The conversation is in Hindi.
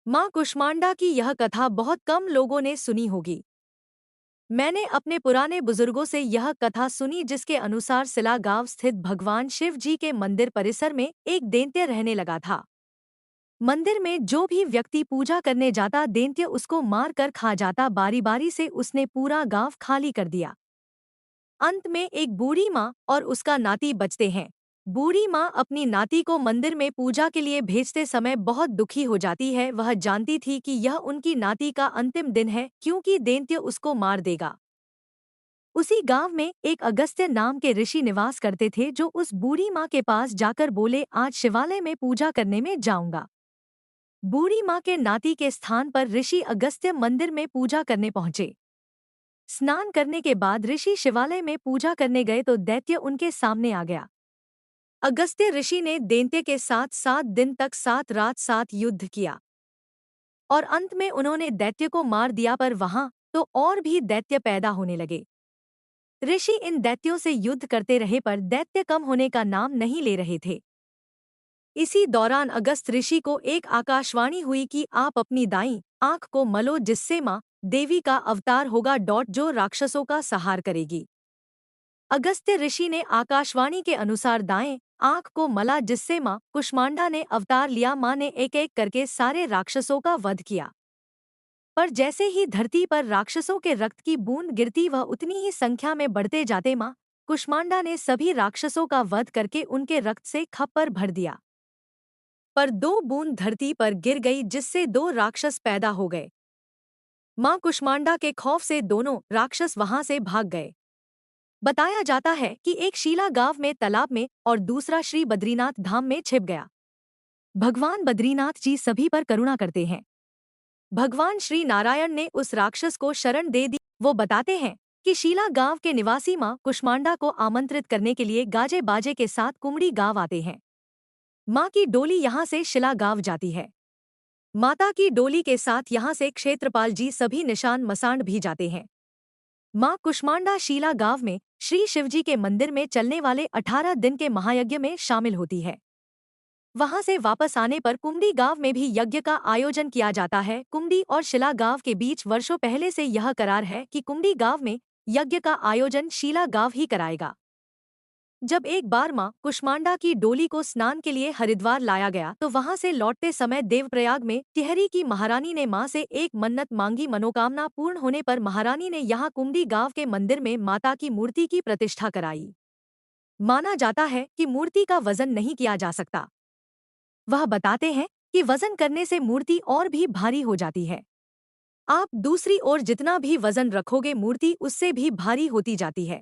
माँ कुष्मांडा की यह कथा बहुत कम लोगों ने सुनी होगी। मैंने अपने पुराने बुजुर्गों से यह कथा सुनी जिसके अनुसार सिला गांव स्थित भगवान शिव जी के मंदिर परिसर में एक दैत्य रहने लगा था। मंदिर में जो भी व्यक्ति पूजा करने जाता दैत्य उसको मार कर खा जाता। बारी बारी से उसने पूरा गांव खाली कर दिया। अंत में एक बूढ़ी माँ और उसका नाती बचते हैं। बूढ़ी माँ अपनी नाती को मंदिर में पूजा के लिए भेजते समय बहुत दुखी हो जाती है। वह जानती थी कि यह उनकी नाती का अंतिम दिन है क्योंकि दैत्य उसको मार देगा। उसी गांव में एक अगस्त्य नाम के ऋषि निवास करते थे जो उस बूढ़ी माँ के पास जाकर बोले, आज शिवालय में पूजा करने में जाऊंगा। बूढ़ी माँ के नाती के स्थान पर ऋषि अगस्त्य मंदिर में पूजा करने पहुंचे। स्नान करने के बाद ऋषि शिवालय में पूजा करने गए तो दैत्य उनके सामने आ गया। अगस्त्य ऋषि ने दैत्य के साथ 7 दिन तक 7 रात 7 युद्ध किया और अंत में उन्होंने दैत्य को मार दिया। पर वहां तो और भी दैत्य पैदा होने लगे। ऋषि इन दैत्यों से युद्ध करते रहे पर दैत्य कम होने का नाम नहीं ले रहे थे। इसी दौरान अगस्त ऋषि को एक आकाशवाणी हुई कि आप अपनी दाईं आंख को मलो जिससे मां देवी का अवतार होगा जो राक्षसों का संहार करेगी। अगस्त्य ऋषि ने आकाशवाणी के अनुसार दाएं आंख को मला जिससे मां कुष्मांडा ने अवतार लिया। मां ने एक एक करके सारे राक्षसों का वध किया। पर जैसे ही धरती पर राक्षसों के रक्त की बूंद गिरती वह उतनी ही संख्या में बढ़ते जाते। मां कुष्मांडा ने सभी राक्षसों का वध करके उनके रक्त से खप्पर भर दिया। पर 2 बूंद धरती पर गिर गई जिससे 2 राक्षस पैदा हो गए। मां कुष्मांडा के खौफ से दोनों राक्षस वहां से भाग गए। बताया जाता है कि एक शीला गांव में तालाब में और दूसरा श्री बद्रीनाथ धाम में छिप गया। भगवान बद्रीनाथ जी सभी पर करुणा करते हैं। भगवान श्री नारायण ने उस राक्षस को शरण दे दी। वो बताते हैं कि शीला गांव के निवासी मां कुष्मांडा को आमंत्रित करने के लिए गाजे बाजे के साथ कुमड़ी गांव आते हैं। मां की डोली यहां से शिला गांव जाती है। माता की डोली के साथ यहां से क्षेत्रपाल जी सभी निशान मसांड भी जाते हैं। मां कुष्मांडा शीला गांव में श्री शिवजी के मंदिर में चलने वाले 18 दिन के महायज्ञ में शामिल होती है। वहां से वापस आने पर कुमड़ी गांव में भी यज्ञ का आयोजन किया जाता है। कुमड़ी और शिला गांव के बीच वर्षों पहले से यह करार है कि कुमड़ी गांव में यज्ञ का आयोजन शीला गांव ही कराएगा। जब एक बार मां कुष्मांडा की डोली को स्नान के लिए हरिद्वार लाया गया तो वहां से लौटते समय देवप्रयाग में टिहरी की महारानी ने मां से एक मन्नत मांगी। मनोकामना पूर्ण होने पर महारानी ने यहां कुमड़ी गांव के मंदिर में माता की मूर्ति की प्रतिष्ठा कराई। माना जाता है कि मूर्ति का वजन नहीं किया जा सकता। वह बताते हैं कि वजन करने से मूर्ति और भी भारी हो जाती है। आप दूसरी ओर जितना भी वजन रखोगे मूर्ति उससे भी भारी होती जाती है।